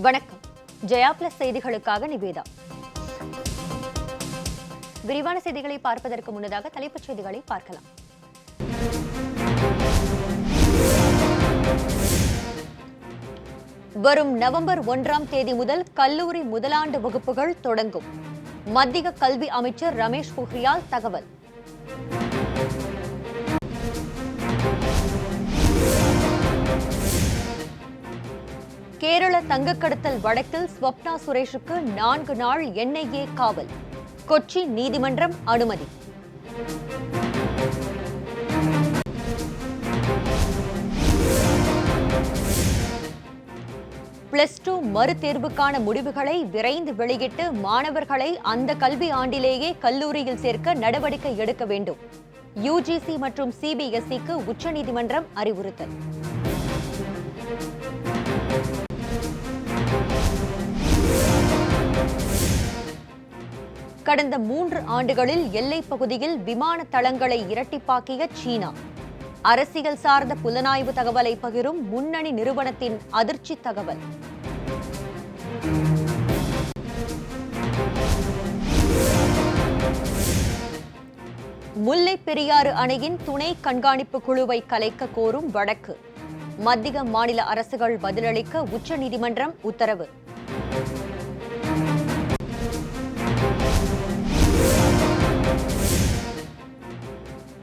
வணக்கம். ஜெயா பிளஸ் செய்திகளுக்காக நிவேதா. விரிவான செய்திகளை பார்ப்பதற்கு முன்னதாக தலைப்புச் செய்திகளை பார்க்கலாம். வரும் நவம்பர் 1ஆம் தேதி முதல் கல்லூரி முதலாண்டு வகுப்புகள் தொடங்கும். மத்திய கல்வி அமைச்சர் ரமேஷ் பொக்ரியால் தகவல். கேரள தங்கக்கடத்தல் வழக்கில் ஸ்வப்னா சுரேஷுக்கு 4 நாள் NIA காவல். கொச்சி நீதிமன்றம் அனுமதி. +2 மறுதேர்வுக்கான முடிவுகளை விரைந்து வெளியிட்டு மாணவர்களை அந்த கல்வி ஆண்டிலேயே கல்லூரியில் சேர்க்க நடவடிக்கை எடுக்க வேண்டும். UGC மற்றும் CBSEக்கு உச்சநீதிமன்றம் அறிவுறுத்தல். கடந்த 3 ஆண்டுகளில் எல்லைப் பகுதியில் விமான தளங்களை இரட்டிப்பாக்கிய சீனா. அரசியல் சார்ந்த புலனாய்வு தகவலை பகிரும் முன்னணி நிறுவனத்தின் அதிர்ச்சி தகவல். முல்லைப் பெரியாறு அணையின் துணை கண்காணிப்பு குழுவை கலைக்க கோரும் வழக்கு. மத்திய மாநில அரசுகள் பதிலளிக்க உச்சநீதிமன்றம் உத்தரவு.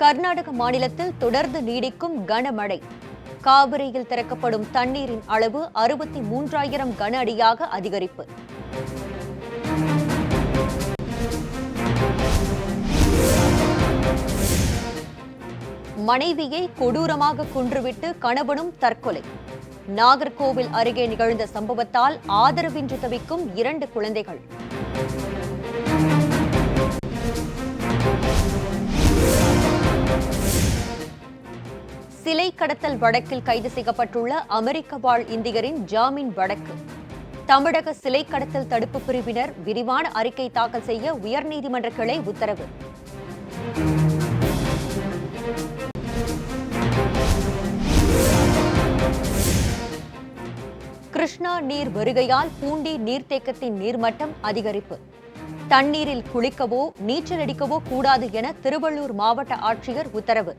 கர்நாடக மாநிலத்தில் தொடர்ந்து நீடிக்கும் கனமழை. காவிரியில் திறக்கப்படும் தண்ணீரின் அளவு 63,000 கன அடியாக அதிகரிப்பு. மனைவியை கொடூரமாக கொன்றுவிட்டு கணவனும் தற்கொலை. நாகர்கோவில் அருகே நிகழ்ந்த சம்பவத்தால் ஆதரவின்றி தவிக்கும் 2 குழந்தைகள். சிலை கடத்தல் வழக்கில் கைது செய்யப்பட்டுள்ள அமெரிக்க வாழ் இந்தியரின் ஜாமீன் வழக்கு. தமிழக சிலை கடத்தல் தடுப்பு பிரிவினர் விரிவான அறிக்கை தாக்கல் செய்ய உயர்நீதிமன்ற கிளை உத்தரவு. கிருஷ்ணா நீர் வருகையால் பூண்டி நீர்த்தேக்கத்தின் நீர்மட்டம் அதிகரிப்பு. தண்ணீரில் குளிக்கவோ நீச்சல் அடிக்கவோ கூடாது என திருவள்ளூர் மாவட்ட ஆட்சியர் உத்தரவு.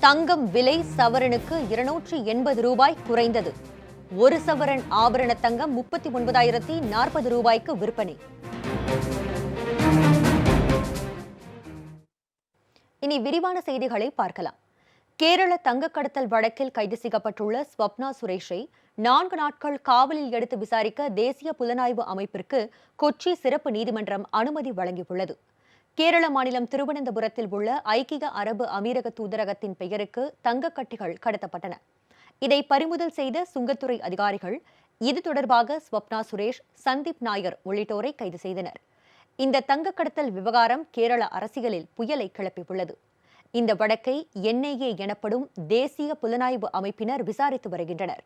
தங்கம் விலை சவரனுக்கு 280 ரூபாய் குறைந்தது. 1 சவரன் ஆபரண தங்கம் 39,040 ரூபாய்க்கு விற்பனை. இனி விரிவான செய்திகளை பார்க்கலாம். கேரள தங்கக்கடத்தல் வழக்கில் கைது செய்யப்பட்டுள்ள ஸ்வப்னா சுரேஷை 4 நாட்கள் காவலில் எடுத்து விசாரிக்க தேசிய புலனாய்வு அமைப்பிற்கு கொச்சி சிறப்பு நீதிமன்றம் அனுமதி வழங்கியுள்ளது. கேரள மாநிலம் திருவனந்தபுரத்தில் உள்ள ஐக்கிய அரபு அமீரக தூதரகத்தின் பெயருக்கு தங்கக்கட்டிகள் கடத்தப்பட்டன. இதை பறிமுதல் செய்த சுங்கத்துறை அதிகாரிகள் இது தொடர்பாக ஸ்வப்னா சுரேஷ், சந்தீப் நாயர் உள்ளிட்டோரை கைது செய்தனர். இந்த தங்கக்கடத்தல் விவகாரம் கேரள அரசியலில் புயலை கிளப்பியுள்ளது. இந்த வழக்கை NIA எனப்படும் தேசிய புலனாய்வு அமைப்பினர் விசாரித்து வருகின்றனர்.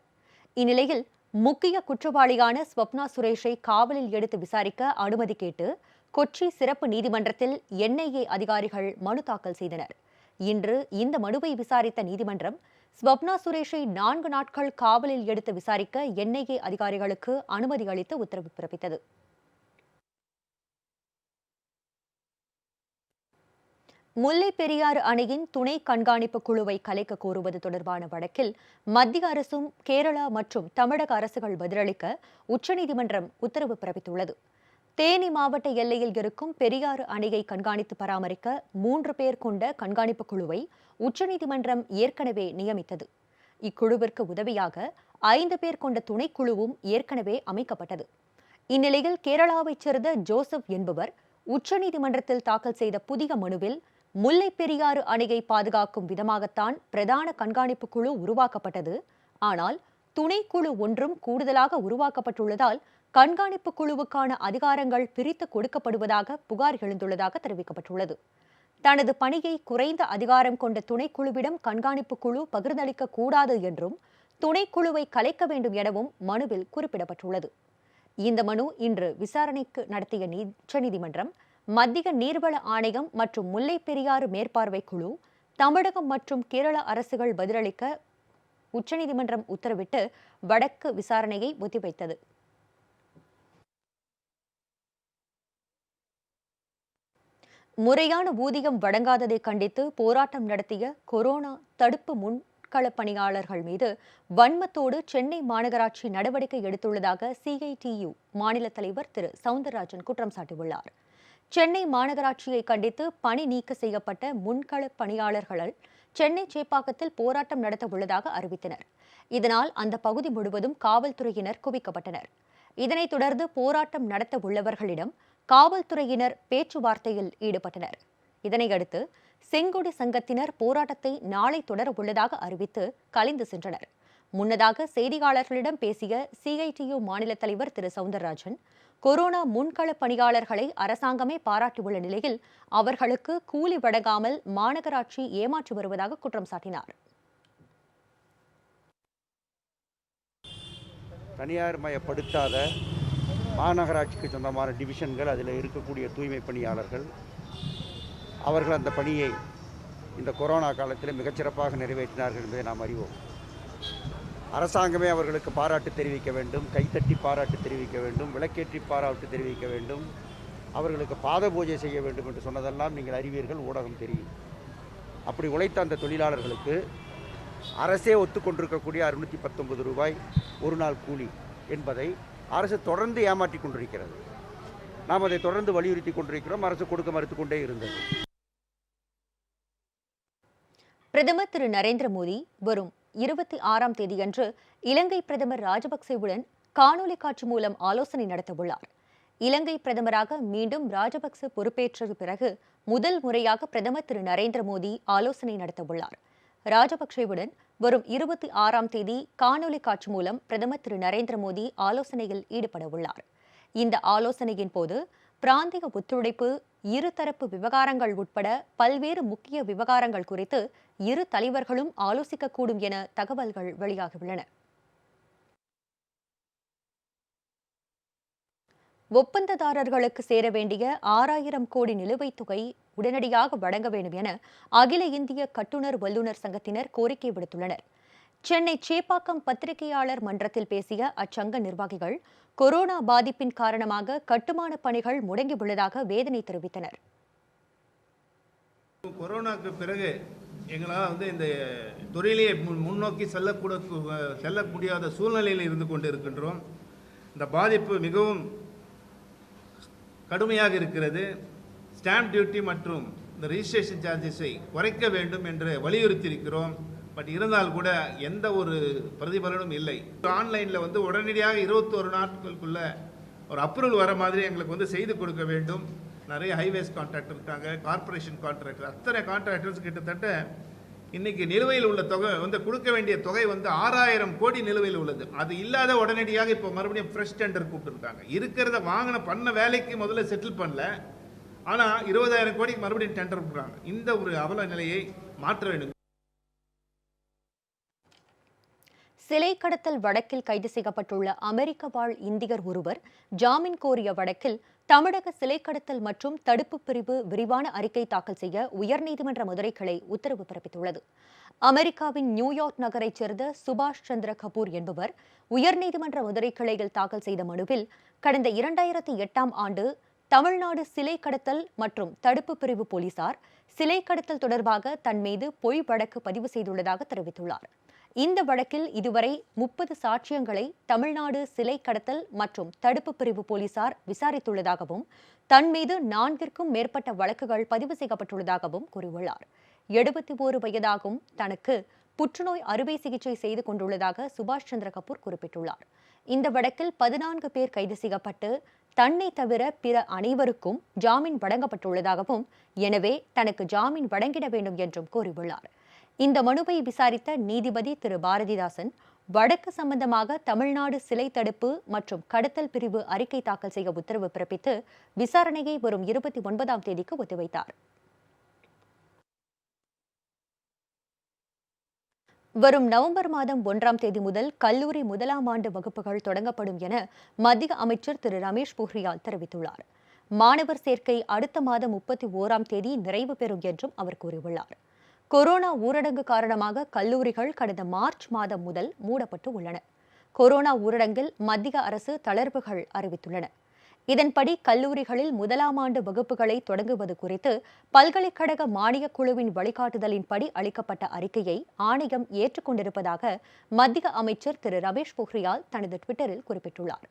இந்நிலையில் முக்கிய குற்றவாளியான ஸ்வப்னா சுரேஷை காவலில் எடுத்து விசாரிக்க அனுமதி கேட்டு கொச்சி சிறப்பு நீதிமன்றத்தில் NIA அதிகாரிகள் மனு தாக்கல் செய்தனர். இன்று இந்த மனுவை விசாரித்த நீதிமன்றம் ஸ்வப்னா சுரேஷை 4 நாட்கள் காவலில் எடுத்து விசாரிக்க NIA அதிகாரிகளுக்கு அனுமதி அளித்து உத்தரவு பிறப்பித்தது. முல்லை பெரியாறு அணையின் துணை கண்காணிப்பு குழுவை கலைக்க கோருவது தொடர்பான வழக்கில் மத்திய அரசும் கேரளா மற்றும் தமிழக அரசுகள் பதிலளிக்க உச்சநீதிமன்றம் உத்தரவு பிறப்பித்துள்ளது. தேனி மாவட்ட எல்லையில் இருக்கும் பெரியாறு அணையை கண்காணித்து பராமரிக்க 3 பேர் கொண்ட கண்காணிப்பு குழுவை உச்சநீதிமன்றம் ஏற்கனவே நியமித்தது. இக்குழுவிற்கு உதவியாக 5 பேர் கொண்ட துணைக்குழுவும் ஏற்கனவே அமைக்கப்பட்டது. இந்நிலையில் கேரளாவைச் சேர்ந்த ஜோசப் என்பவர் உச்சநீதிமன்றத்தில் தாக்கல் செய்த புதிய மனுவில் முல்லை பெரியாறு அணையை பாதுகாக்கும் விதமாகத்தான் பிரதான கண்காணிப்பு குழு உருவாக்கப்பட்டது. ஆனால் துணைக்குழு ஒன்றும் கூடுதலாக உருவாக்கப்பட்டுள்ளதால் கண்காணிப்பு குழுவுக்கான அதிகாரங்கள் பிரித்து கொடுக்கப்படுவதாக புகார் எழுந்துள்ளதாக தெரிவிக்கப்பட்டுள்ளது. தனது பணியை குறைந்த அதிகாரம் கொண்ட துணைக்குழுவிடம் கண்காணிப்பு குழு பகிர்ந்தளிக்க கூடாது என்றும் துணைக்குழுவை கலைக்க வேண்டும் எனவும் மனுவில் குறிப்பிடப்பட்டுள்ளது. இந்த மனு இன்று விசாரணைக்கு நடத்திய உச்சநீதிமன்றம் மத்திய நீர்வள ஆணையம் மற்றும் முல்லை பெரியாறு மேற்பார்வை குழு, தமிழகம் மற்றும் கேரள அரசுகள் பதிலளிக்க உச்சநீதிமன்றம் உத்தரவிட்டு வழக்கு விசாரணையை ஒத்திவைத்தது. முறையான ஊதியம் வழங்காததை கண்டித்து போராட்டம் நடத்திய கொரோனா தடுப்பு முன்களப் பணியாளர்கள் மீது வன்மத்தோடு சென்னை மாநகராட்சி நடவடிக்கை எடுத்துள்ளதாக CITU மாநில தலைவர் திரு சவுந்தரராஜன் குற்றம் சாட்டியுள்ளார். சென்னை மாநகராட்சியை கண்டித்து பணி நீக்க செய்யப்பட்ட முன்களப் பணியாளர்கள் சென்னை சேப்பாக்கத்தில் போராட்டம் நடத்த உள்ளதாக அறிவித்தனர். இதனால் அந்த பகுதி முழுவதும் காவல்துறையினர் குவிக்கப்பட்டனர். இதனைத் தொடர்ந்து போராட்டம் நடத்த உள்ளவர்களிடம் காவல்துறையினர் பேச்சுவார்த்தையில் ஈடுபட்டனர். இதனையடுத்து செங்கொடி சங்கத்தினர் போராட்டத்தை நாளை தொடர உள்ளதாக அறிவித்து கலைந்து சென்றனர். முன்னதாக செய்தியாளர்களிடம் பேசிய CITU மாநில தலைவர் திரு சவுந்தரராஜன், கொரோனா முன்களப் பணியாளர்களை அரசாங்கமே பாராட்டியுள்ள நிலையில் அவர்களுக்கு கூலி வழங்காமல் மாநகராட்சி ஏமாற்றி வருவதாக குற்றம் சாட்டினார். தனியார் மயப்படுத்தாத மாநகராட்சிக்கு சொந்தமான டிவிஷன்கள், அதில் இருக்கக்கூடிய தூய்மை பணியாளர்கள், அவர்கள் அந்த பணியை இந்த கொரோனா காலத்தில் மிகச்சிறப்பாக நிறைவேற்றினார்கள் என்பதை நாம் அறிவோம். அரசாங்கமே அவர்களுக்கு பாராட்டு தெரிவிக்க வேண்டும், கைத்தட்டி பாராட்டு தெரிவிக்க வேண்டும், விளக்கேற்றி பாராட்டு தெரிவிக்க வேண்டும், அவர்களுக்கு பாத பூஜை செய்ய வேண்டும் என்று சொன்னதெல்லாம் நீங்கள் அறிவீர்கள், ஊடகம் தெரியும். அப்படி உழைத்த அந்த தொழிலாளர்களுக்கு அரசே ஒத்துக்கொண்டிருக்கக்கூடிய 619 ரூபாய் ஒரு நாள் கூலி என்பதை அரசு தொடர்ந்து ஏமாற்றி கொண்டிருக்கிறது. நாம் அதை தொடர்ந்து வலியுறுத்தி கொண்டிருக்கிறோம். அரசு கொடுக்க மறுத்துக் கொண்டே இருந்தது. பிரதமர் திரு நரேந்திர மோடி வரும் 26ஆம் தேதியன்று இலங்கை பிரதமர் ராஜபக்சேவுடன் காணொலி காட்சி மூலம் ஆலோசனை நடத்தவுள்ளார். இலங்கை பிரதமராக மீண்டும் ராஜபக்சே பொறுப்பேற்ற பிறகு முதல் முறையாக பிரதமர் திரு நரேந்திர மோடி ஆலோசனை நடத்தவுள்ளார். ராஜபக்சேவுடன் வரும் 26ஆம் தேதி காணொலி காட்சி மூலம் பிரதமர் திரு நரேந்திர மோடி ஆலோசனையில் ஈடுபட உள்ளார். இந்த ஆலோசனையின் போது பிராந்திய ஒத்துழைப்பு, இருதரப்பு விவகாரங்கள் உட்பட பல்வேறு முக்கிய விவகாரங்கள் குறித்து இரு தலைவர்களும் ஆலோசிக்கக்கூடும் என தகவல்கள் வெளியாகியுள்ளன. ஒப்பந்ததாரர்களுக்கு சேர வேண்டிய 6000 கோடி நிலுவைத் தொகை உடனடியாக வழங்க வேண்டும் என அகில இந்திய கட்டுனர் வல்லுநர் சங்கத்தினர் கோரிக்கை விடுத்துள்ளனர். சென்னை சேப்பாக்கம் பத்திரிகையாளர் மன்றத்தில் பேசிய அச்சங்க நிர்வாகிகள் கொரோனா பாதிப்பின் காரணமாக கட்டுமான பணிகள் முடங்கியுள்ளதாக வேதனை தெரிவித்தனர். கொரோனாக்கு பிறகு எங்களால் இந்த தொழிலையே முன்னோக்கி செல்ல முடியாத சூழ்நிலையில் இருந்து கொண்டு இருக்கின்றோம். இந்த பாதிப்பு மிகவும் கடுமையாக இருக்கிறது. ஸ்டாம்ப் டியூட்டி மற்றும் இந்த ரெஜிஸ்ட்ரேஷன் சார்ஜஸை குறைக்க வேண்டும் என்று வலியுறுத்தி இருக்கிறோம். பட் இருந்தால் கூட எந்த ஒரு பிரதிபலனும் இல்லை. ஆன்லைனில் உடனடியாக 21 நாட்களுக்குள்ள ஒரு அப்ரூவல் வர மாதிரி எங்களுக்கு செய்து கொடுக்க வேண்டும். நிறைய ஹைவேஸ் கான்ட்ராக்டர் இருக்காங்க, கார்பரேஷன் கான்ட்ராக்டர், அத்தனை கான்ட்ராக்டர்ஸ் கிட்டத்தட்ட இன்னைக்கு நிலுவையில் உள்ள தொகை கொடுக்க வேண்டிய தொகை 6000 கோடி நிலுவையில் உள்ளது. அது இல்லாத உடனடியாக இப்போ மறுபடியும் ஃப்ரெஷ் டெண்டர் கூப்பிட்டுருக்காங்க. இருக்கிறத பண்ண வேலைக்கு முதல்ல செட்டில் பண்ணல, ஆனால் 20000 கோடிக்கு மறுபடியும் டெண்டர் கொடுக்குறாங்க. இந்த ஒரு அவல நிலையை மாற்ற வேண்டும். சிலை கடத்தல் வழக்கில் கைது செய்யப்பட்டுள்ள அமெரிக்க வாழ் இந்தியர் ஒருவர் ஜாமீன் கோரிய வழக்கில் தமிழக சிலை கடத்தல் மற்றும் தடுப்பு பிரிவு விரிவான அறிக்கை தாக்கல் செய்ய உயர்நீதிமன்ற மதுரை கிளை உத்தரவு பிறப்பித்துள்ளது. அமெரிக்காவின் நியூயார்க் நகரைச் சேர்ந்த சுபாஷ் சந்திர கபூர் என்பவர் உயர்நீதிமன்ற மதுரை கிளையில் தாக்கல் செய்த மனுவில் கடந்த 2008ஆம் ஆண்டு தமிழ்நாடு சிலை கடத்தல் மற்றும் தடுப்பு பிரிவு போலீசார் சிலை கடத்தல் தொடர்பாக தன் மீது பொய் வழக்கு பதிவு செய்துள்ளதாக தெரிவித்துள்ளார். இந்த வழக்கில் இதுவரை 30 சாட்சியங்களை தமிழ்நாடு சிலை கடத்தல் மற்றும் தடுப்பு பிரிவு போலீசார் விசாரித்துள்ளதாகவும் தன் மீது 4ற்கும் மேற்பட்ட வழக்குகள் பதிவு செய்யப்பட்டுள்ளதாகவும் கூறியுள்ளார். 71 வயதாகும் தனக்கு புற்றுநோய் அறுவை சிகிச்சை செய்து கொண்டுள்ளதாக சுபாஷ் சந்திர கபூர் குறிப்பிட்டுள்ளார். இந்த வழக்கில் 14 பேர் கைது செய்யப்பட்டு தன்னை தவிர பிற அனைவருக்கும் ஜாமீன் வழங்கப்பட்டுள்ளதாகவும், எனவே தனக்கு ஜாமீன் வழங்கிட வேண்டும் என்றும் கூறியுள்ளார். இந்த மனுவை விசாரித்த நீதிபதி திரு பாரதிதாசன் வழக்கு சம்பந்தமாக தமிழ்நாடு சிலை தடுப்பு மற்றும் கடத்தல் பிரிவு அறிக்கை தாக்கல் செய்ய உத்தரவு பிறப்பித்து விசாரணையை வரும் 29ஆம் தேதிக்கு ஒத்திவைத்தார். வரும் நவம்பர் மாதம் 1ஆம் தேதி முதல் கல்லூரி 1ஆம் ஆண்டு வகுப்புகள் தொடங்கப்படும் என மத்திய அமைச்சர் திரு ரமேஷ் பொஹ்ரியால் தெரிவித்துள்ளார். மாணவர் சேர்க்கை அடுத்த மாதம் 31ஆம் தேதி நிறைவு பெறும் என்றும் அவர் கூறியுள்ளார். கொரோனா ஊரடங்கு காரணமாக கல்லூரிகள் கடந்த மார்ச் மாதம் முதல் மூடப்பட்டு உள்ளன. கொரோனா ஊரடங்கில் மத்திய அரசு தளர்வுகள் அறிவித்துள்ளன. இதன்படி கல்லூரிகளில் முதலாம் ஆண்டு வகுப்புகளை தொடங்குவது குறித்து பல்கலைக்கழக மானியக் குழுவின் வழிகாட்டுதலின்படி அளிக்கப்பட்ட அறிக்கையை ஆணையம் ஏற்றுக்கொண்டிருப்பதாக மத்திய அமைச்சர் திரு ரமேஷ் பொக்ரியால் தனது ட்விட்டரில் குறிப்பிட்டுள்ளார்.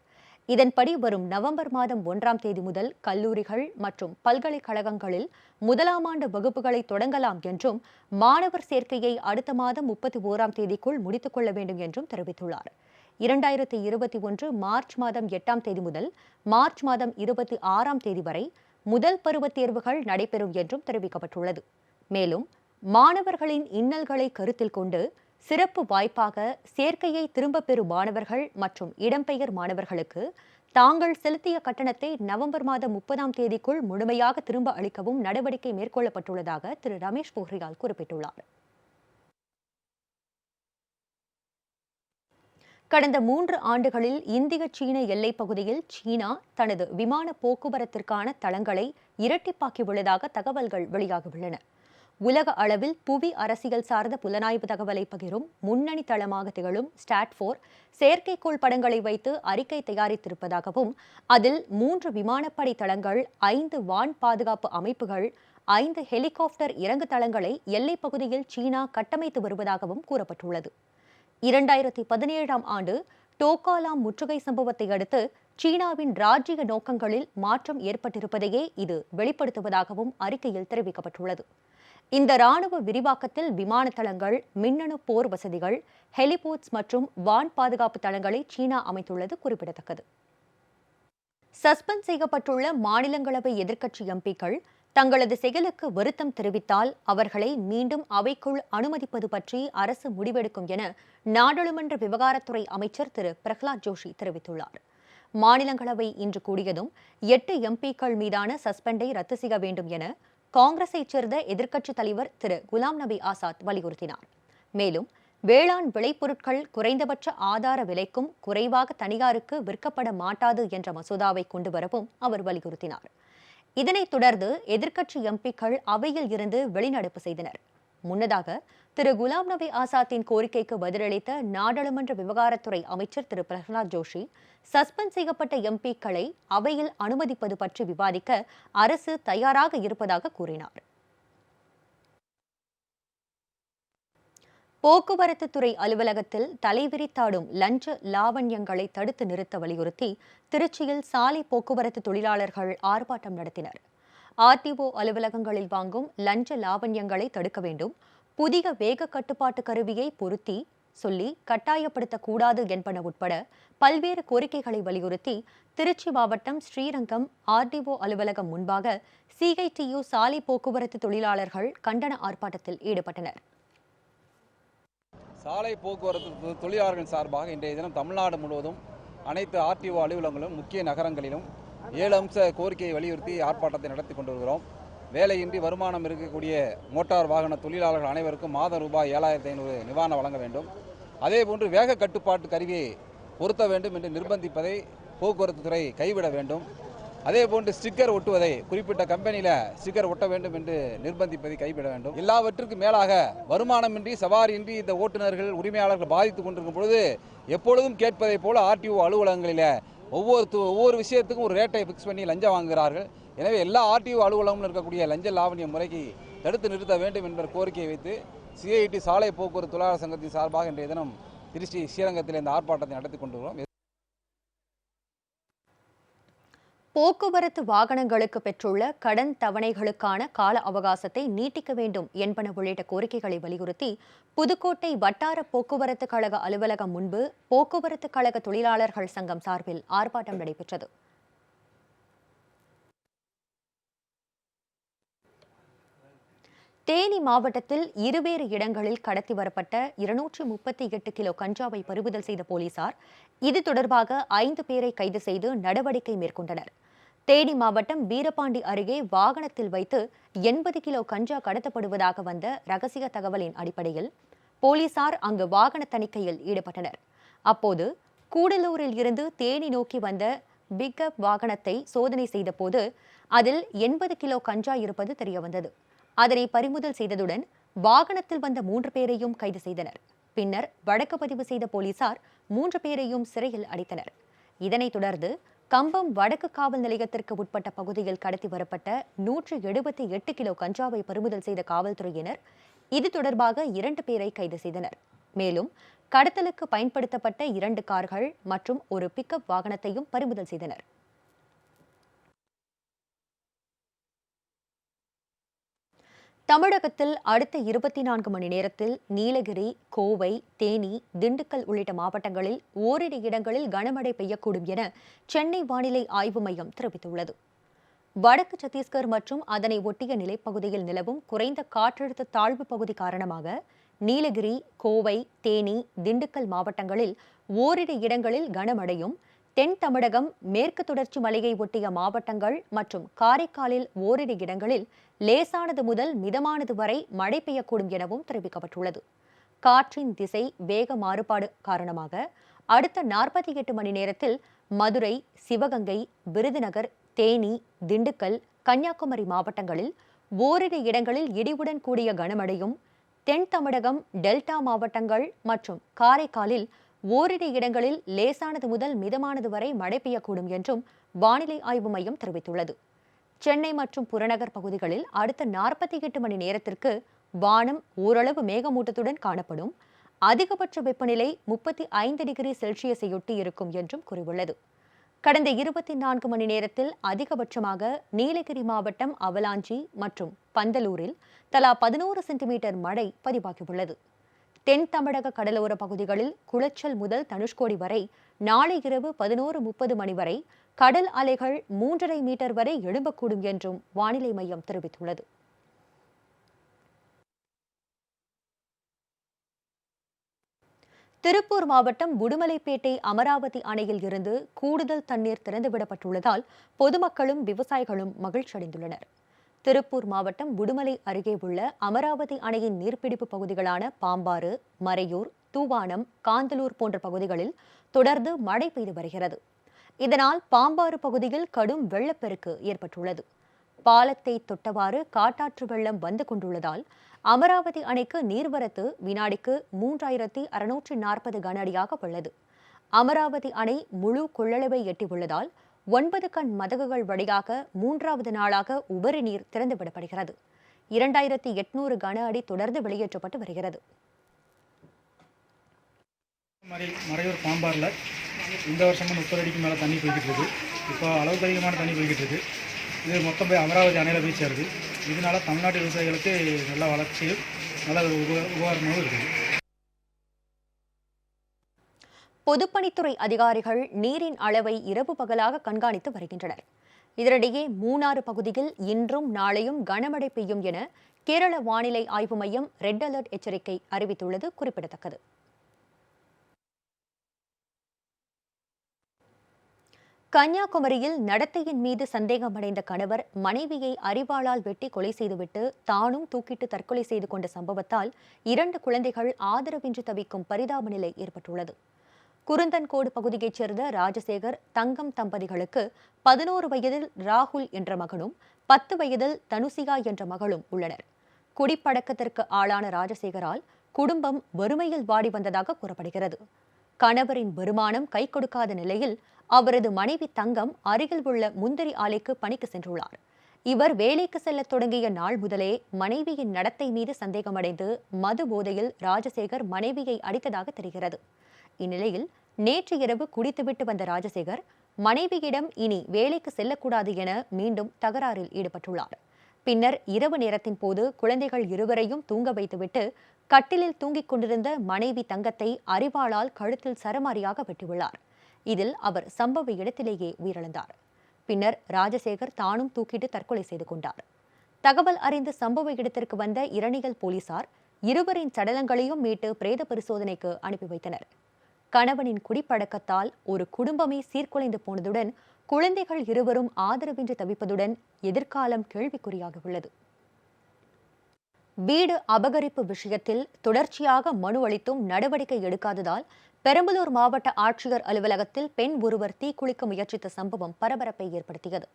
இதன்படி வரும் நவம்பர் மாதம் 1ஆம் தேதி முதல் கல்லூரிகள் மற்றும் பல்கலைக்கழகங்களில் முதலாம் ஆண்டு வகுப்புகளை தொடங்கலாம் என்றும் மாணவர் சேர்க்கையை அடுத்த மாதம் 31ஆம் தேதிக்குள் முடித்துக் கொள்ள வேண்டும் என்றும் தெரிவித்துள்ளார். 2021 மார்ச் மாதம் 8ஆம் தேதி முதல் மார்ச் மாதம் 26ஆம் தேதி வரை முதல் பருவத் தேர்வுகள் நடைபெறும் என்றும் தெரிவிக்கப்பட்டுள்ளது. மேலும் மாணவர்களின் இன்னல்களை கருத்தில் கொண்டு சிறப்பு வாய்ப்பாக சேர்க்கையை திரும்பப் பெறும் மாணவர்கள் மற்றும் இடம்பெயர் மாணவர்களுக்கு தாங்கள் செலுத்திய கட்டணத்தை நவம்பர் மாதம் 30ஆம் தேதிக்குள் முழுமையாக திரும்ப அளிக்கவும் நடவடிக்கை மேற்கொள்ளப்பட்டுள்ளதாக திரு ரமேஷ் பொக்ரியால் குறிப்பிட்டுள்ளார். கடந்த 3 ஆண்டுகளில் இந்திய சீன எல்லைப் பகுதியில் சீனா தனது விமான போக்குவரத்திற்கான தளங்களை இரட்டிப்பாக்கியுள்ளதாக தகவல்கள் வெளியாகியுள்ளன. உலக அளவில் புவி அரசியல் சார்ந்த புலனாய்வு தகவலை பகிரும் முன்னணி தளமாக திகழும் ஸ்டாட்ஃபோர் செயற்கைக்கோள் படங்களை வைத்து அறிக்கை தயாரித்திருப்பதாகவும் அதில் 3 விமானப்படை தளங்கள், 5 வான் பாதுகாப்பு அமைப்புகள், 5 ஹெலிகாப்டர் இறங்கு தளங்களை எல்லைப் பகுதியில் சீனா கட்டமைத்து வருவதாகவும் கூறப்பட்டுள்ளது. 2017ஆம் ஆண்டு டோகாலாம் முற்றுகை சம்பவத்தை அடுத்து சீனாவின் ராஜ்ஜிய நோக்கங்களில் மாற்றம் ஏற்பட்டிருப்பதையே இது வெளிப்படுத்துவதாகவும் அறிக்கையில் தெரிவிக்கப்பட்டுள்ளது. இந்த ராணுவ விரிவாக்கத்தில் விமான தளங்கள், மின்னணு போர் வசதிகள், ஹெலிபோட்ஸ் மற்றும் வான் பாதுகாப்பு தளங்களை சீனா அமைத்துள்ளது குறிப்பிடத்தக்கது. சஸ்பெண்ட் செய்யப்பட்டுள்ள மாநிலங்களவை எதிர்க்கட்சி எம்பிக்கள் தங்களது செயலுக்கு வருத்தம் தெரிவித்தால் அவர்களை மீண்டும் அவைக்குள் அனுமதிப்பது பற்றி அரசு முடிவெடுக்கும் என நாடாளுமன்ற விவகாரத்துறை அமைச்சர் திரு பிரகலாத் ஜோஷி தெரிவித்துள்ளார். மாநிலங்களவை இன்று கூடியதும் 8 எம்பிக்கள் மீதான சஸ்பெண்டை ரத்து செய்ய வேண்டும் என காங்கிரஸைச் சேர்ந்த எதிர்க்கட்சித் தலைவர் திரு குலாம் நபி ஆசாத் வலியுறுத்தினார். மேலும் வேளாண் விளைபொருட்கள் குறைந்தபட்ச ஆதார விலைக்கும் குறைவாக தனியாருக்கு விற்கப்பட மாட்டாது என்ற மசோதாவை கொண்டுவரவும் அவர் வலியுறுத்தினார். இதனைத் தொடர்ந்து எதிர்க்கட்சி எம்பிக்கள் அவையில் இருந்து வெளிநடப்பு செய்தனர். முன்னதாக திரு குலாம் நபி ஆசாத்தின் கோரிக்கைக்கு பதிலளித்த நாடாளுமன்ற விவகாரத்துறை அமைச்சர் திரு பிரகலாத் ஜோஷி, சஸ்பெண்ட் செய்யப்பட்ட எம்பிக்களை அவையில் அனுமதிப்பது பற்றி விவாதிக்க அரசு தயாராக இருப்பதாக கூறினார். போக்குவரத்து துறை அலுவலகத்தில் தலைவிரித்தாடும் லஞ்ச லாவண்யங்களை தடுத்து நிறுத்த வலியுறுத்தி திருச்சியில் சாலை போக்குவரத்து தொழிலாளர்கள் ஆர்ப்பாட்டம் நடத்தினர். ஆர்டிஓ அலுவலகங்களில் வாங்கும் லஞ்ச லாவண்யங்களை தடுக்க வேண்டும், புதிய வேக கட்டுப்பாட்டு கருவியை பொருத்தி சொல்லி கட்டாயப்படுத்தக்கூடாது என்பன உட்பட பல்வேறு கோரிக்கைகளை வலியுறுத்தி திருச்சி மாவட்டம் ஸ்ரீரங்கம் ஆர்டிஓ அலுவலகம் முன்பாக சிஐடியு சாலை போக்குவரத்து தொழிலாளர்கள் கண்டன ஆர்ப்பாட்டத்தில் ஈடுபட்டனர். சாலை போக்குவரத்து தொழிலாளர்கள் சார்பாக இன்றைய தினம் தமிழ்நாடு முழுவதும் அனைத்து ஆர்டிஓ அலுவலகங்களும் முக்கிய நகரங்களிலும் 7 அம்ச கோரிக்கையை வலியுறுத்தி ஆர்ப்பாட்டத்தை நடத்தி கொண்டு வருகிறோம். வேலையின்றி வருமானம் இருக்கக்கூடிய மோட்டார் வாகன தொழிலாளர்கள் அனைவருக்கும் மாதம் ரூபாய் 7500 நிவாரணம் வழங்க வேண்டும். அதேபோன்று வேக கட்டுப்பாட்டு கருவியை பொருத்த வேண்டும் என்று நிர்பந்திப்பதை போக்குவரத்து துறை கைவிட வேண்டும். அதேபோன்று ஸ்டிக்கர் ஒட்டுவதை குறிப்பிட்ட கம்பெனியில் ஸ்டிக்கர் ஒட்ட வேண்டும் என்று நிர்பந்திப்பதை கைவிட வேண்டும். எல்லாவற்றுக்கும் மேலாக வருமானமின்றி சவாரியின்றி இந்த ஓட்டுநர்கள் உரிமையாளர்கள் பாதித்துக் கொண்டிருக்கும் பொழுது எப்பொழுதும் கேட்பதை போல ஆர்டிஓ அலுவலகங்களில் ஒவ்வொரு விஷயத்துக்கும் ஒரு ரேட்டை ஃபிக்ஸ் பண்ணி லஞ்சம் வாங்குகிறார்கள். எனவே எல்லா ஆர்டிஓ அலுவலகங்களும் இருக்கக்கூடிய லஞ்ச லாவணிய முறைக்கு தடுத்து நிறுத்த வேண்டும் என்ற கோரிக்கையை வைத்து சிஐடி சாலை போக்குவரத்து தொழிலாளர் சங்கத்தின் சார்பாக இன்றைய தினம் திருச்சி ஸ்ரீரங்கத்தில் இந்த ஆர்ப்பாட்டத்தை நடத்தி கொண்டு வருகிறோம். போக்குவரத்து வாகனங்களுக்கு பெற்றுள்ள கடன் தவணைகளுக்கான கால அவகாசத்தை நீட்டிக்க வேண்டும் என்பன உள்ளிட்ட கோரிக்கைகளை வலியுறுத்தி புதுக்கோட்டை வட்டார போக்குவரத்து கழக அலுவலகம் முன்பு போக்குவரத்து கழக தொழிலாளர்கள் சங்கம் சார்பில் ஆர்ப்பாட்டம் நடைபெற்றது. தேனி மாவட்டத்தில் இருவேறு இடங்களில் கடத்தி வரப்பட்ட 238 கிலோ கஞ்சாவை பறிமுதல் செய்த போலீசார் இது தொடர்பாக 5 பேரை கைது செய்து நடவடிக்கை மேற்கொண்டனர். தேனி மாவட்டம் வீரபாண்டி அருகே வாகனத்தில் வைத்து 80 கிலோ கஞ்சா கடத்தப்படுவதாக வந்த ரகசிய தகவலின் அடிப்படையில் போலீசார் அங்கு வாகன தணிக்கையில் ஈடுபட்டனர். அப்போது கூடலூரில் இருந்து தேனி நோக்கி வந்த பிக்கப் வாகனத்தை சோதனை செய்தபோது அதில் 80 கிலோ கஞ்சா இருப்பது தெரியவந்தது. அதனை பறிமுதல் செய்ததுடன் வாகனத்தில் வந்த 3 பேரையும் கைது செய்தனர். பின்னர் வழக்கு பதிவு செய்த போலீசார் 3 பேரையும் சிறையில் அடைத்தனர். இதனைத் தொடர்ந்து கம்பம் வடக்கு காவல் நிலையத்திற்கு உட்பட்ட பகுதியில் கடத்தி வரப்பட்ட 178 கிலோ கஞ்சாவை பறிமுதல் செய்த காவல்துறையினர் இது தொடர்பாக 2 பேரை கைது செய்தனர். மேலும் கடத்தலுக்கு பயன்படுத்தப்பட்ட 2 கார்கள் மற்றும் ஒரு பிக்கப் வாகனத்தையும் பறிமுதல் செய்தனர். தமிழகத்தில் அடுத்த 24 மணி நேரத்தில் நீலகிரி, கோவை, தேனி, திண்டுக்கல் உள்ளிட்ட மாவட்டங்களில் ஓரிரு இடங்களில் கனமழை பெய்யக்கூடும் என சென்னை வானிலை ஆய்வு மையம் தெரிவித்துள்ளது. வடக்கு சத்தீஸ்கர் மற்றும் அதனை ஒட்டிய நிலைப்பகுதியில் நிலவும் குறைந்த காற்றழுத்த தாழ்வு பகுதி காரணமாக நீலகிரி, கோவை, தேனி, திண்டுக்கல் மாவட்டங்களில் ஓரிரு இடங்களில் கனமழையும், தென் தமிழகம், மேற்கு தொடர்ச்சி மலையை ஒட்டிய மாவட்டங்கள் மற்றும் காரைக்காலில் ஓரிரு இடங்களில் லேசானது முதல் மிதமானது வரை மழை பெய்யக்கூடும் எனவும் தெரிவிக்கப்பட்டுள்ளது. காற்றின் திசை வேக மாறுபாடு காரணமாக அடுத்த 48 மணி நேரத்தில் மதுரை, சிவகங்கை, விருதுநகர், தேனி, திண்டுக்கல், கன்னியாகுமரி மாவட்டங்களில் ஓரிரு இடங்களில் இடியுடன் கூடிய கனமழையும், தென் தமிழகம், டெல்டா மாவட்டங்கள் மற்றும் காரைக்காலில் ஓரிரு இடங்களில் லேசானது முதல் மிதமானது வரை மழை பெய்யக்கூடும் என்றும் வானிலை ஆய்வு மையம் தெரிவித்துள்ளது. சென்னை மற்றும் புறநகர் பகுதிகளில் அடுத்த 48 மணி நேரத்திற்கு வானம் ஓரளவு மேகமூட்டத்துடன் காணப்படும். அதிகபட்ச வெப்பநிலை 35 டிகிரி செல்சியஸையொட்டி இருக்கும் என்றும் கூறியுள்ளது. கடந்த 24 மணி நேரத்தில் அதிகபட்சமாக நீலகிரி மாவட்டம் அவலாஞ்சி மற்றும் பந்தலூரில் தலா 11 சென்டிமீட்டர் மழை பதிவாகியுள்ளது. தென் தமிழக கடலோர பகுதிகளில் குளச்சல் முதல் தனுஷ்கோடி வரை நாளை இரவு 11:30 மணி வரை கடல் அலைகள் 3.5 மீட்டர் வரை எழும்பக்கூடும் என்றும் வானிலை மையம் தெரிவித்துள்ளது. திருப்பூர் மாவட்டம் உடுமலைப்பேட்டை அமராவதி அணையில் இருந்து கூடுதல் தண்ணீர் திறந்துவிடப்பட்டுள்ளதால் பொதுமக்களும் விவசாயிகளும் மகிழ்ச்சி அடைந்துள்ளனர். திருப்பூர் மாவட்டம் உடுமலை அருகே உள்ள அமராவதி அணையின் நீர்பிடிப்பு பகுதிகளான பாம்பாறு, மறையூர், தூவானம், காந்தலூர் போன்ற பகுதிகளில் தொடர்ந்து மழை பெய்து வருகிறது. இதனால் பாம்பாறு பகுதியில் கடும் வெள்ளப்பெருக்கு ஏற்பட்டுள்ளது. பாலத்தை தொட்டவாறு காட்டாற்று வெள்ளம் வந்து கொண்டுள்ளதால் அமராவதி அணைக்கு நீர்வரத்து வினாடிக்கு 3640 கன அடியாக உள்ளது. அமராவதி அணை முழு கொள்ளளவை எட்டியுள்ளதால் 9 கண் மதகுகள் வழியாக 3வது நாளாக உபரி நீர் திறந்துவிடப்படுகிறது. 2800 கன அடி தொடர்ந்து வெளியேற்றப்பட்டு வருகிறது. மறையூர் பாம்பாரில் இந்த வருஷமும் 30 அடிக்கு மேலே தண்ணி போய்கிட்டு இருக்கு. இப்போ அளவுக்கு அதிகமான தண்ணி போய்கிட்டு இருக்கு. இது மொத்தம் போய் அமராவதி அணையில் போய் சேருது. இதனால தமிழ்நாட்டு விவசாயிகளுக்கு நல்ல வளர்ச்சியும் நல்ல உபகாரமாகவும் இருக்குது. பொதுப்பணித்துறை அதிகாரிகள் நீரின் அளவை இரவு பகலாக கண்காணித்து வருகின்றனர். இதனிடையே மூணாறு பகுதியில் இன்றும் நாளையும் கனமழை பெய்யும் என கேரள வானிலை ஆய்வு மையம் ரெட் அலர்ட் எச்சரிக்கை அறிவித்துள்ளது குறிப்பிடத்தக்கது. கன்னியாகுமரியில் நடத்தையின் மீது சந்தேகமடைந்த கணவர் மனைவியை அரிவாளால் வெட்டி கொலை செய்துவிட்டு தானும் தூக்கிட்டு தற்கொலை செய்து கொண்ட சம்பவத்தால் 2 குழந்தைகள் ஆதரவின்றி தவிக்கும் பரிதாப நிலை ஏற்பட்டுள்ளது. குருந்தன்கோடு பகுதியைச் சேர்ந்த ராஜசேகர், தங்கம் தம்பதிகளுக்கு 11 வயதில் ராகுல் என்ற மகனும் 10 வயதில் தனுசிகா என்ற மகளும் உள்ளனர். குடிப்பழக்கத்திற்கு ஆளான ராஜசேகரால் குடும்பம் வறுமையில் வாடி வந்ததாக கூறப்படுகிறது. கணவரின் வருமானம் கை கொடுக்காத நிலையில் அவரது மனைவி தங்கம் அருகில் உள்ள முந்திரி ஆலைக்கு பணிக்கு சென்றுள்ளார். இவர் வேலைக்கு செல்ல தொடங்கிய நாள் முதலே மனைவியின் நடத்தை மீது சந்தேகமடைந்து மது போதையில் ராஜசேகர் மனைவியை அடித்ததாக தெரிகிறது. இந்நிலையில் நேற்று இரவு குடித்துவிட்டு வந்த ராஜசேகர் மனைவியிடம் இனி வேலைக்கு செல்லக்கூடாது என மீண்டும் தகராறில் ஈடுபட்டுள்ளார். பின்னர் இரவு நேரத்தின் போது குழந்தைகள் இருவரையும் தூங்க வைத்துவிட்டு கட்டிலில் தூங்கிக் கொண்டிருந்த மனைவி தங்கத்தை அரிவாளால் கழுத்தில் சரமாரியாக வெட்டியுள்ளார். இதில் அவர் சம்பவ இடத்திலேயே உயிரிழந்தார். பின்னர் ராஜசேகர் தானும் தூக்கிட்டு தற்கொலை செய்து கொண்டார். தகவல் அறிந்து சம்பவ இடத்திற்கு வந்த இரணியல் போலீசார் இருவரின் சடலங்களையும் மீட்டு பிரேத பரிசோதனைக்கு அனுப்பி வைத்தனர். கணவனின் குடிப்பழக்கத்தால் ஒரு குடும்பமே சீர்குலைந்து போனதுடன் குழந்தைகள் இருவரும் ஆதரவின்றி தவிப்பதுடன் எதிர்காலம் கேள்விக்குறியாகியுள்ளது. வீடு அபகரிப்பு விஷயத்தில் தொடர்ச்சியாக மனு அளித்தும் நடவடிக்கை எடுக்காததால் பெரம்பலூர் மாவட்ட ஆட்சியர் அலுவலகத்தில் பெண் ஒருவர் தீக்குளிக்க முயற்சித்த சம்பவம் பரபரப்பை ஏற்படுத்தியது.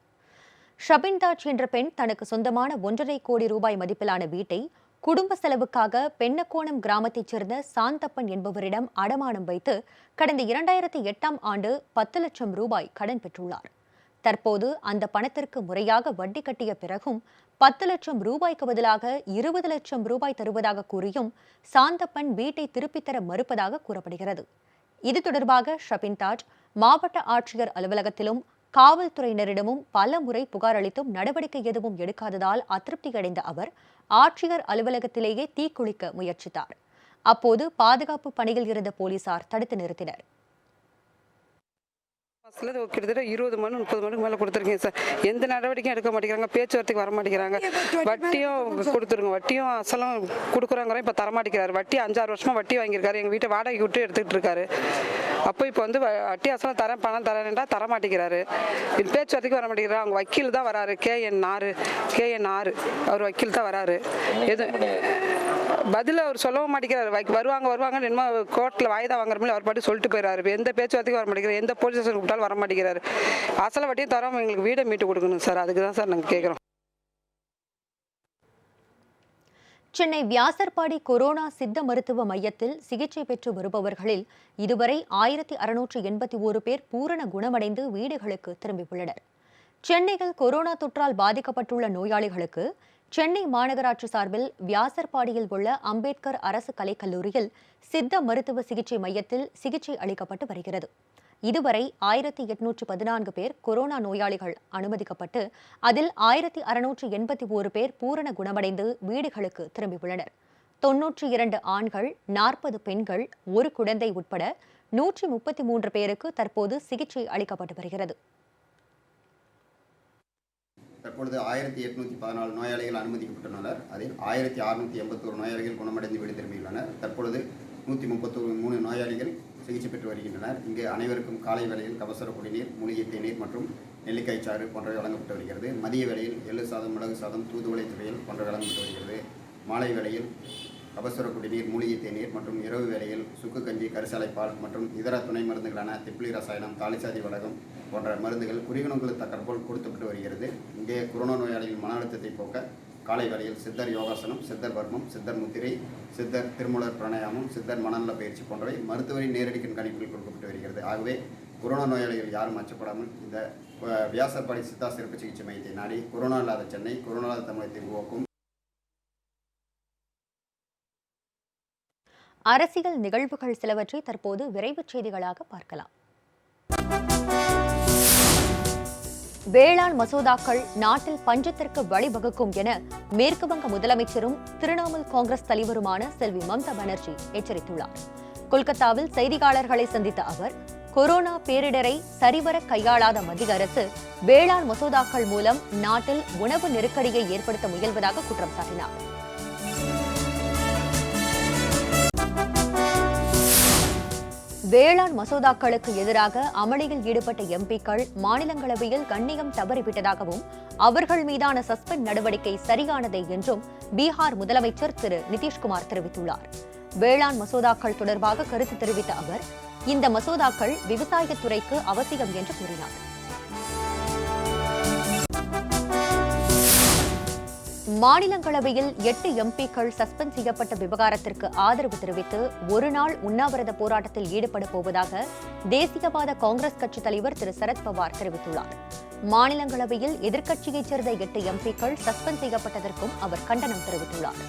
ஷபின்தாஜ் என்ற பெண் தனக்கு சொந்தமான 1.5 கோடி ரூபாய் மதிப்பிலான வீட்டை குடும்ப செலவுக்காக பெண்ணக்கோணம் கிராமத்தைச் சேர்ந்த சாந்தப்பன் என்பவரிடம் அடமானம் வைத்து கடந்த 2008ஆம் ஆண்டு 10 லட்சம் ரூபாய் கடன் பெற்றுள்ளார். தற்போது அந்த பணத்திற்கு முறையாக வட்டி கட்டிய பிறகும் 10 லட்சம் ரூபாய்க்கு பதிலாக 20 லட்சம் ரூபாய் தருவதாக கூறியும் சாந்தப்பன் வீட்டை திருப்பித் தர மறுப்பதாக கூறப்படுகிறது. இது தொடர்பாக ஷபின்தாஜ் மாவட்ட ஆட்சியர் அலுவலகத்திலும் காவல்துறையினரிடமும் பல முறை புகார் அளித்தும் நடவடிக்கை எதுவும் எடுக்காததால் அதிருப்தியடைந்த அவர் ஆட்சியர் அலுவலகத்திலேயே தீக்குளிக்க முயற்சித்தார். அப்போது பாதுகாப்பு பணியில் இருந்த போலீசார் தடுத்து நிறுத்தினர். கிட்டத்தட்ட 20 மணி 30 மணிக்கு மேலே கொடுத்துருக்கேன் சார். எந்த நடவடிக்கையும் எடுக்க மாட்டேங்கிறாங்க, பேச்சுவார்த்தைக்கு வர மாட்டேங்கிறாங்க. வட்டியும் கொடுத்துருங்க, வட்டியும் அசலும் கொடுக்குறாங்க, இப்போ தரமாட்டேங்கிறாரு. வட்டி 5-6 வருஷமா வட்டி வாங்கியிருக்காரு, எங்கள் வீட்டை வாடகை விட்டு எடுத்துக்கிட்டு இருக்காரு. அப்போ இப்போ வந்து வட்டி அசலம் தரேன், பணம் தரேன்டா தரமாட்டேங்கிறாரு. பேச்சுவார்த்தைக்கு வர மாட்டேங்கிறாரு. அவங்க வக்கீல் தான் வராரு, KN6 அவர் வக்கீல் தான் வராரு. எது பதில் அவர் சொல்லவும் மாட்டேங்கிறாரு. வருவாங்கன்னு என்னமோ கோர்ட்டில் வாய்தா வாங்குற மாதிரி அவர் பாட்டு சொல்லிட்டு போயிடாரு. எந்த பேச்சுவார்த்தைக்கும் வர மாட்டேங்கிறார், எந்த போலீஸ் ஸ்டேஷன் கூப்பிட்டாலும் வர மாட்டேங்கிறாரு. அசல வட்டியும் தரோம், எங்களுக்கு வீடை மீட்டு கொடுக்கணும் சார். அதுக்கு தான் சார் நாங்கள் கேட்குறோம். சென்னை வியாசர்பாடி கொரோனா சித்த மருத்துவ மையத்தில் சிகிச்சை பெற்று வருபவர்களில் இதுவரை 1681 பேர் பூரண குணமடைந்து வீடுகளுக்கு திரும்பியுள்ளனர். சென்னையில் கொரோனா தொற்றால் பாதிக்கப்பட்டுள்ள நோயாளிகளுக்கு சென்னை மாநகராட்சி சார்பில் வியாசர்பாடியில் உள்ள அம்பேத்கர் அரசு கலைக்கல்லூரியில் சித்த மருத்துவ சிகிச்சை மையத்தில் சிகிச்சை அளிக்கப்பட்டு வருகிறது. இதுவரை 1814 பேர் கொரோனா நோயாளிகள் அனுமதிக்கப்பட்டு அதில் 1681 பேர் பூரண குணமடைந்து வீடுகளுக்கு திரும்பியுள்ளனர். 92 ஆண்கள், 40 பெண்கள், 1 குழந்தை உட்பட 133 பேருக்கு தற்போது சிகிச்சை அளிக்கப்பட்டு வருகிறது. தற்பொழுது 1814 நோயாளிகள் அனுமதிக்கப்பட்டுள்ளனர். அதில் 1681 நோயாளிகள் குணமடைந்து வீடு திரும்பியுள்ளனர். தற்பொழுது 133 நோயாளிகள் சிகிச்சை பெற்று வருகின்றனர். இங்கு அனைவருக்கும் காலை வேளையில் கபசுர குடிநீர், மூலிகை தேநீர் மற்றும் நெல்லிக்காய் சாறு போன்றவை வழங்கப்பட்டு வருகிறது. மதிய வேளையில் எள்ளு சாதம், மிளகு சாதம், தூதுவளை துவையல் போன்றவை வழங்கப்பட்டு வருகிறது. மாலை வேளையில் கபசுர குடிநீர், மூலிகை தேநீர் மற்றும் இரவு வேளையில் சுக்கு கஞ்சி, கரிசாலைப்பால் மற்றும் இதர துணை மருந்துகளான திப்ளி ரசாயனம், தாலிசாதி வடகம் போன்ற மருந்துகள் குறிகுணங்களுக்கு தக்கற்போல் கொடுக்கப்பட்டு வருகிறது. இங்கே கொரோனா நோயாளிகள் மன அழுத்தத்தை போக்க காலை வேளையில் சித்தர் யோகாசனம், சித்தர் வர்மம், சித்தர் முத்திரை, சித்தர் திருமூலர் பிராணாயாமம், சித்தர் மனநல பயிற்சி போன்றவை மருத்துவரின் நேரடி கண்காணிப்பில் கொடுக்கப்பட்டு வருகிறது. ஆகவே கொரோனா நோயாளிகள் யாரும் அச்சப்படாமல் இந்த வியாசர்பாடி சித்தா சிறப்பு சிகிச்சை மையத்தை நாடி கொரோனா இல்லாத சென்னை, கொரோனா இல்லாத தமிழகத்தை உருவாக்கும். அரசியல் நிகழ்வுகள் சிலவற்றை தற்போது விரைவுச் செய்திகளாக பார்க்கலாம். வேளாண் மசோதாக்கள் நாட்டில் பஞ்சத்திற்கு வழிவகுக்கும் என மேற்குவங்க முதலமைச்சரும் திரிணாமுல் காங்கிரஸ் தலைவருமான செல்வி மம்தா பானர்ஜி எச்சரித்துள்ளார். கொல்கத்தாவில் செய்தியாளர்களை சந்தித்த அவர், கொரோனா பேரிடரை சரிவர கையாளாத மத்திய அரசு வேளாண் மசோதாக்கள் மூலம் நாட்டில் உணவு நெருக்கடியை ஏற்படுத்த முயல்வதாக குற்றம் சாட்டினார். வேளாண் மசோதாக்களுக்கு எதிராக அமளியில் ஈடுபட்ட எம்பிக்கள் மாநிலங்களவையில் கண்ணியம் தவறிவிட்டதாகவும் அவர்கள் மீதான சஸ்பெண்ட் நடவடிக்கை சரியானதே என்றும் பீகார் முதலமைச்சர் திரு நிதிஷ்குமார் தெரிவித்துள்ளார். வேளாண் மசோதாக்கள் தொடர்பாக கருத்து தெரிவித்த அவர், இந்த மசோதாக்கள் விவசாயத்துறைக்கு அவசியம் என்று கூறினார். மாநிலங்களவையில் 8 எம்பிக்கள் சஸ்பெண்ட் செய்யப்பட்ட விவகாரத்திற்கு ஆதரவு தெரிவித்து ஒருநாள் உண்ணாவிரத போராட்டத்தில் ஈடுபட போவதாக தேசியவாத காங்கிரஸ் கட்சித் தலைவர் திரு சரத்பவார் தெரிவித்துள்ளார். மாநிலங்களவையில் எதிர்க்கட்சியைச் சேர்ந்த 8 எம்பிக்கள் சஸ்பெண்ட் செய்யப்பட்டதற்கும் அவர் கண்டனம் தெரிவித்துள்ளார்.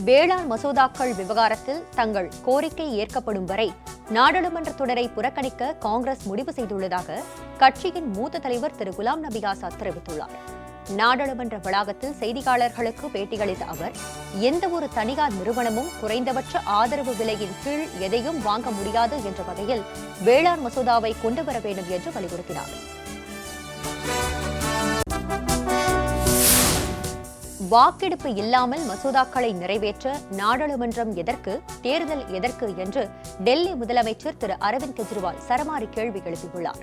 வேளாண் மசோதாக்கள் விவகாரத்தில் தங்கள் கோரிக்கை ஏற்கப்படும் வரை நாடாளுமன்ற தொடரை புறக்கணிக்க காங்கிரஸ் முடிவு செய்துள்ளதாக கட்சியின் மூத்த தலைவர் திரு குலாம் நபி ஆசாத் தெரிவித்துள்ளார். நாடாளுமன்ற வளாகத்தில் செய்தியாளர்களுக்கு பேட்டியளித்த அவர், எந்த ஒரு தனியார் நிறுவனமும் குறைந்தபட்ச ஆதரவு விலையின் கீழ் எதையும் வாங்க முடியாது என்ற வகையில் வேளாண் மசோதாவை கொண்டுவர வேண்டும் என்று வலியுறுத்தினார். வாக்கெடுப்பு இல்லாமல் மசோதாக்களை நிறைவேற்ற நாடாளுமன்றம் எதற்கு, தேர்தல் எதற்கு என்று டெல்லி முதலமைச்சர் திரு அரவிந்த் கெஜ்ரிவால் சரமாரி கேள்வி எழுப்பியுள்ளார்.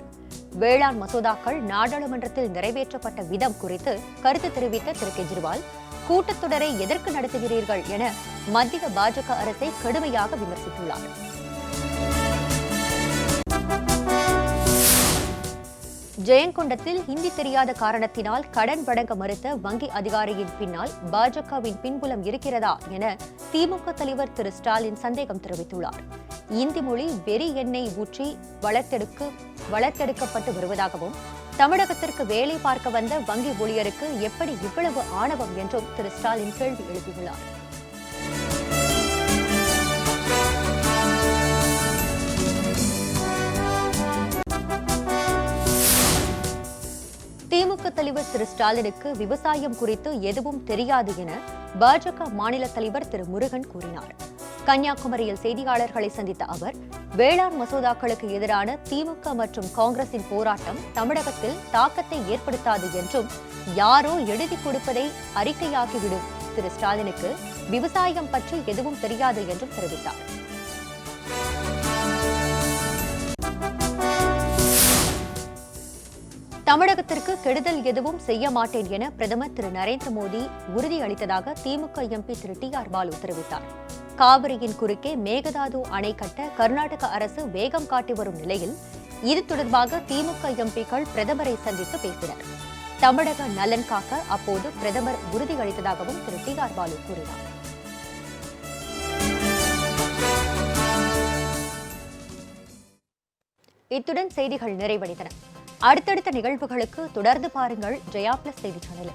வேளாண் மசோதாக்கள் நாடாளுமன்றத்தில் நிறைவேற்றப்பட்ட விதம் குறித்து கருத்து தெரிவித்த திரு கெஜ்ரிவால், கூட்டத்தொடரை எதற்கு நடத்துகிறீர்கள் என மத்திய பாஜக அரசை கடுமையாக விமர்சித்துள்ளார். ஜெயங்கொண்டத்தில் ஹிந்தி தெரியாத காரணத்தினால் கடன் வழங்க மறுத்த வங்கி அதிகாரியின் பின்னால் பாஜகவின் பின்புலம் இருக்கிறதா என திமுக தலைவர் திரு ஸ்டாலின் சந்தேகம் தெரிவித்துள்ளார். இந்தி மொழி வெறி எண்ணெய் ஊற்றி வளர்த்தெடுக்கப்பட்டு வருவதாகவும், தமிழகத்திற்கு வேலை பார்க்க வந்த வங்கி ஊழியருக்கு எப்படி இவ்வளவு ஆணவம் என்றும் திரு ஸ்டாலின் கேள்வி எழுப்பியுள்ளார். திமுக தலைவர் திரு ஸ்டாலினுக்கு விவசாயம் குறித்து எதுவும் தெரியாது என பாஜக மாநில தலைவர் திரு முருகன் கூறினார். கன்னியாகுமரியில் செய்தியாளர்களை சந்தித்த அவர், வேளாண் மசோதாக்களுக்கு எதிரான திமுக மற்றும் காங்கிரசின் போராட்டம் தமிழகத்தில் தாக்கத்தை ஏற்படுத்தாது என்றும், யாரோ எழுதி கொடுப்பதை அறிக்கையாகிவிடும் திரு ஸ்டாலினுக்கு விவசாயம் பற்றி எதுவும் தெரியாது என்றும் தெரிவித்தார். தமிழகத்திற்கு கெடுதல் எதுவும் செய்ய மாட்டேன் என பிரதமர் திரு நரேந்திர மோடி உறுதியளித்ததாக திமுக எம்பி திரு டி.ஆர். பாலு தெரிவித்தார். காவிரியின் குறுக்கே மேகதாது அணை கட்ட கர்நாடக அரசு வேகம் காட்டி வரும் நிலையில் இது தொடர்பாக திமுக எம்பிக்கள் பிரதமரை சந்தித்து பேசினர். தமிழக நலன் காக்க அப்போது பிரதமர் உறுதியளித்ததாகவும் திரு டி.ஆர். பாலு கூறினார். இத்துடன் செய்திகள் நிறைவடைந்தன. அடுத்தடுத்த நிகழ்வுகளுக்கு தொடர்ந்து பாருங்கள் ஜெயா பிளஸ் செய்தி சேனலை.